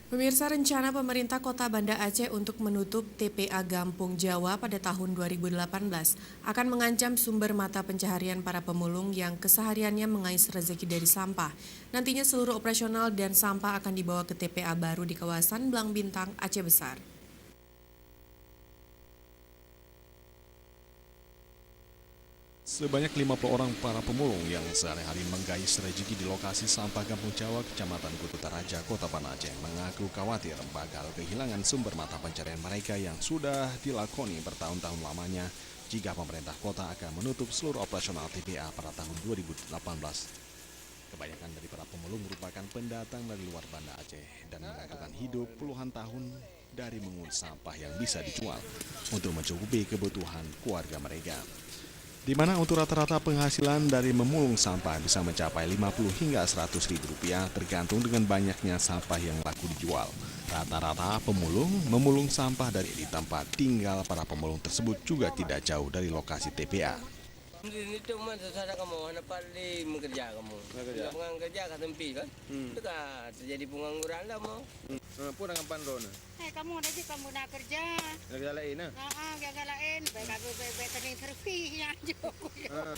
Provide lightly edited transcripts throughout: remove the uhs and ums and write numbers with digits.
Pemirsa, rencana pemerintah Kota Banda Aceh untuk menutup TPA Gampung Jawa pada tahun 2018 akan mengancam sumber mata pencaharian para pemulung yang kesehariannya mengais rezeki dari sampah. Nantinya seluruh operasional dan sampah akan dibawa ke TPA baru di kawasan Blang Bintang, Aceh Besar. Sebanyak 50 orang para pemulung yang sehari-hari menggais rezeki di lokasi sampah Gampung Jawa, Kecamatan Kutu Taraja, Kota Banda Aceh mengaku khawatir bakal kehilangan sumber mata pencarian mereka yang sudah dilakoni bertahun-tahun lamanya jika pemerintah kota akan menutup seluruh operasional TPA pada tahun 2018. Kebanyakan dari para pemulung merupakan pendatang dari luar Banda Aceh dan menggantungkan hidup puluhan tahun dari mengut sampah yang bisa dijual untuk mencukupi kebutuhan keluarga mereka. Di mana untuk rata-rata penghasilan dari memulung sampah bisa mencapai 50 hingga 100 ribu rupiah tergantung dengan banyaknya sampah yang laku dijual. Rata-rata pemulung memulung sampah dari di tempat tinggal para pemulung tersebut juga tidak jauh dari lokasi TPA. Itu mah terserah kamu, dapat di bekerja kamu. Tidak kerja kat tempi kan? Dekat terjadi pengangguran lah mau. Pun dengan pandon. Kamu nanti kamu nak kerja. Kerja lain nah. Gagal lain. Baik aku baik tadi terpihnya juga.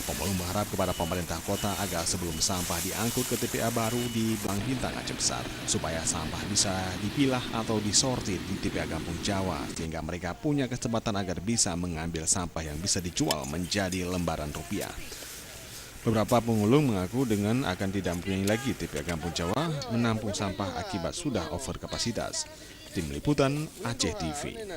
Pemulung berharap kepada pemerintah kota agar sebelum sampah diangkut ke TPA baru di Blang Bintang Aceh Besar, supaya sampah bisa dipilah atau disortir di TPA Gampung Jawa, sehingga mereka punya kesempatan agar bisa mengambil sampah yang bisa dijual menjadi lembaran rupiah. Beberapa pemulung mengaku dengan akan tidak mempunyai lagi TPA Gampung Jawa menampung sampah akibat sudah over kapasitas. Tim Liputan Aceh TV.